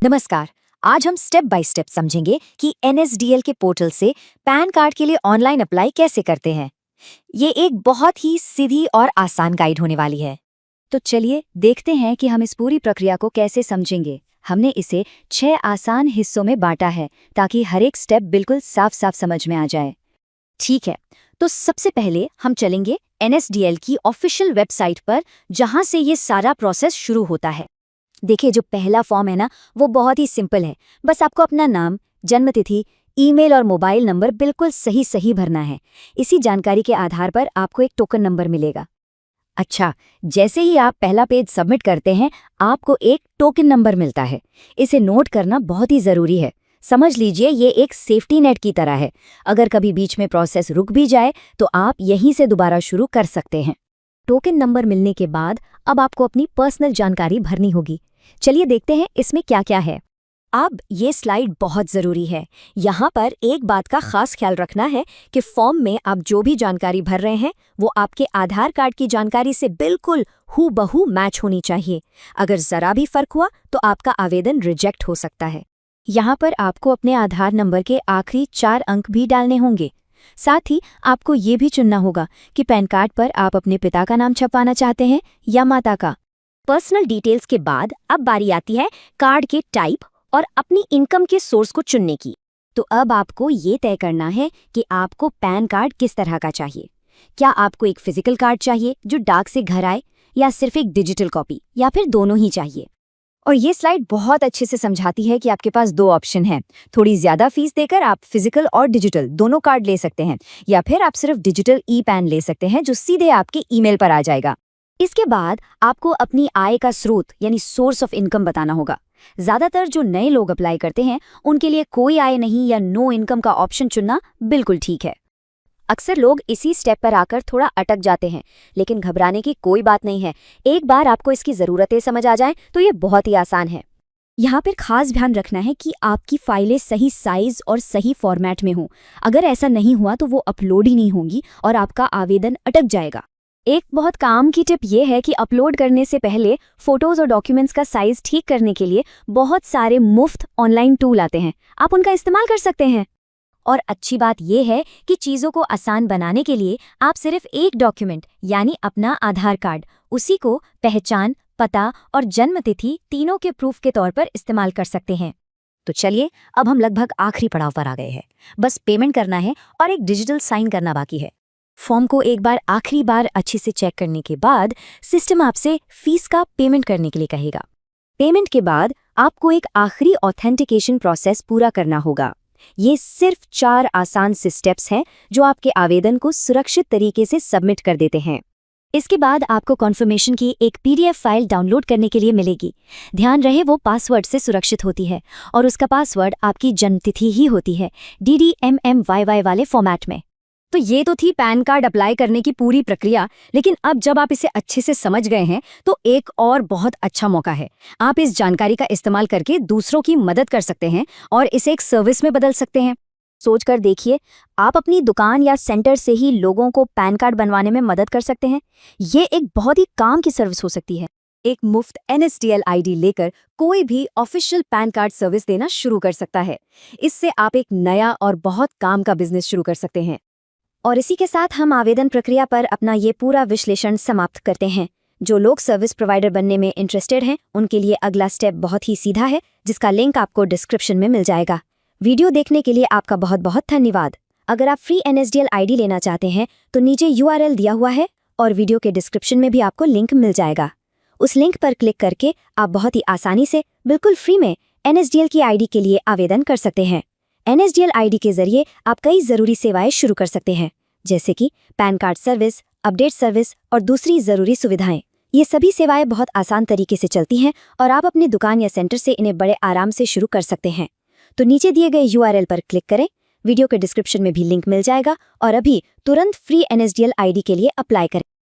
नमस्कार। आज हम स्टेप बाय स्टेप समझेंगे कि एनएसडीएल के पोर्टल से पैन कार्ड के लिए ऑनलाइन अप्लाई कैसे करते हैं। ये एक बहुत ही सीधी और आसान गाइड होने वाली है। तो चलिए देखते हैं कि हम इस पूरी प्रक्रिया को कैसे समझेंगे। हमने इसे 6 आसान हिस्सों में बांटा है ताकि हर एक स्टेप बिल्कुल साफ साफ समझ में आ जाए। ठीक है, तो सबसे पहले हम चलेंगे एनएसडीएल की ऑफिशियल वेबसाइट पर, जहां से ये सारा प्रोसेस शुरू होता है। देखिए, जो पहला फॉर्म है ना, वो बहुत ही सिंपल है। बस आपको अपना नाम, जन्मतिथि, ईमेल और मोबाइल नंबर बिल्कुल सही सही भरना है। इसी जानकारी के आधार पर आपको एक टोकन नंबर मिलेगा। अच्छा, जैसे ही आप पहला पेज सबमिट करते हैं, आपको एक टोकन नंबर मिलता है। इसे नोट करना बहुत ही ज़रूरी है। समझ लीजिए, ये एक सेफ्टी नेट की तरह है। अगर कभी बीच में प्रोसेस रुक भी जाए तो आप यहीं से दोबारा शुरू कर सकते हैं। टोकन नंबर मिलने के बाद अब आपको अपनी पर्सनल जानकारी भरनी होगी। चलिए देखते हैं इसमें क्या क्या है। अब ये स्लाइड बहुत ज़रूरी है। यहाँ पर एक बात का खास ख्याल रखना है कि फॉर्म में आप जो भी जानकारी भर रहे हैं वो आपके आधार कार्ड की जानकारी से बिल्कुल हूबहू मैच होनी चाहिए। अगर ज़रा भी फर्क हुआ तो आपका आवेदन रिजेक्ट हो सकता है। यहाँ पर आपको अपने आधार नंबर के आखिरी 4 अंक भी डालने होंगे। साथ ही आपको ये भी चुनना होगा कि पैन कार्ड पर आप अपने पिता का नाम छपवाना चाहते हैं या माता का। पर्सनल डिटेल्स के बाद अब बारी आती है कार्ड के टाइप और अपनी इनकम के सोर्स को चुनने की। तो अब आपको ये तय करना है कि आपको पैन कार्ड किस तरह का चाहिए। क्या आपको एक फिजिकल कार्ड चाहिए जो डाक से घर आए, या सिर्फ एक डिजिटल कॉपी, या फिर दोनों ही चाहिए। और ये स्लाइड बहुत अच्छे से समझाती है कि आपके पास 2 ऑप्शन हैं। थोड़ी ज्यादा फीस देकर आप फिजिकल और डिजिटल दोनों कार्ड ले सकते हैं, या फिर आप सिर्फ डिजिटल ई पैन ले सकते हैं जो सीधे आपके ईमेल पर आ जाएगा। इसके बाद आपको अपनी आय का स्रोत यानी सोर्स ऑफ इनकम बताना होगा। ज्यादातर जो नए लोग अप्लाई करते हैं उनके लिए कोई आय नहीं या नो इनकम का ऑप्शन चुनना बिल्कुल ठीक है। अक्सर लोग इसी स्टेप पर आकर थोड़ा अटक जाते हैं, लेकिन घबराने की कोई बात नहीं है। एक बार आपको इसकी ज़रूरतें समझ आ जाएं तो ये बहुत ही आसान है। यहाँ पर खास ध्यान रखना है कि आपकी फाइलें सही साइज और सही फॉर्मेट में हों। अगर ऐसा नहीं हुआ तो वो अपलोड ही नहीं होंगी और आपका आवेदन अटक जाएगा। एक बहुत काम की टिप ये है कि अपलोड करने से पहले फोटोज और डॉक्यूमेंट्स का साइज ठीक करने के लिए बहुत सारे मुफ्त ऑनलाइन टूल आते हैं, आप उनका इस्तेमाल कर सकते हैं। और अच्छी बात यह है कि चीज़ों को आसान बनाने के लिए आप सिर्फ एक डॉक्यूमेंट यानी अपना आधार कार्ड, उसी को पहचान, पता और जन्मतिथि तीनों के प्रूफ के तौर पर इस्तेमाल कर सकते हैं। तो चलिए, अब हम लगभग आखिरी पड़ाव पर आ गए हैं। बस पेमेंट करना है और एक डिजिटल साइन करना बाकी है। फॉर्म को एक बार आखिरी बार अच्छे से चेक करने के बाद सिस्टम आपसे फीस का पेमेंट करने के लिए कहेगा। पेमेंट के बाद आपको एक आखिरी ऑथेंटिकेशन प्रोसेस पूरा करना होगा। ये सिर्फ 4 आसान से स्टेप्स हैं जो आपके आवेदन को सुरक्षित तरीके से सबमिट कर देते हैं। इसके बाद आपको कॉन्फर्मेशन की एक PDF फाइल डाउनलोड करने के लिए मिलेगी। ध्यान रहे वो पासवर्ड से सुरक्षित होती है और उसका पासवर्ड आपकी जन्मतिथि ही होती है, DDMMYY वाले फॉर्मेट में। तो ये तो थी पैन कार्ड अप्लाई करने की पूरी प्रक्रिया, लेकिन अब जब आप इसे अच्छे से समझ गए हैं तो एक और बहुत अच्छा मौका है। आप इस जानकारी का इस्तेमाल करके दूसरों की मदद कर सकते हैं और इसे एक सर्विस में बदल सकते हैं। सोचकर देखिए, आप अपनी दुकान या सेंटर से ही लोगों को पैन कार्ड बनवाने में मदद कर सकते हैं। ये एक बहुत ही काम की सर्विस हो सकती है। एक मुफ्त NSDL ID लेकर कोई भी ऑफिशियल पैन कार्ड सर्विस देना शुरू कर सकता है। इससे आप एक नया और बहुत काम का बिजनेस शुरू कर सकते हैं। और इसी के साथ हम आवेदन प्रक्रिया पर अपना ये पूरा विश्लेषण समाप्त करते हैं। जो लोग सर्विस प्रोवाइडर बनने में इंटरेस्टेड हैं उनके लिए अगला स्टेप बहुत ही सीधा है, जिसका लिंक आपको डिस्क्रिप्शन में मिल जाएगा। वीडियो देखने के लिए आपका बहुत बहुत धन्यवाद। अगर आप फ्री NSDL ID लेना चाहते हैं तो नीचे URL दिया हुआ है और वीडियो के डिस्क्रिप्शन में भी आपको लिंक मिल जाएगा। उस लिंक पर क्लिक करके आप बहुत ही आसानी से बिल्कुल फ्री में NSDL की ID के लिए आवेदन कर सकते हैं। NSDL ID के जरिए आप कई ज़रूरी सेवाएं शुरू कर सकते हैं, जैसे कि pan card service, update service और दूसरी ज़रूरी सुविधाएं। ये सभी सेवाएं बहुत आसान तरीके से चलती हैं और आप अपनी दुकान या सेंटर से इन्हें बड़े आराम से शुरू कर सकते हैं। तो नीचे दिए गए URL पर क्लिक करें, वीडियो के डिस्क्रिप्शन में भी लिंक मिल जाएगा और अभी तुरंत फ्री NSDL ID के लिए अप्लाई करें।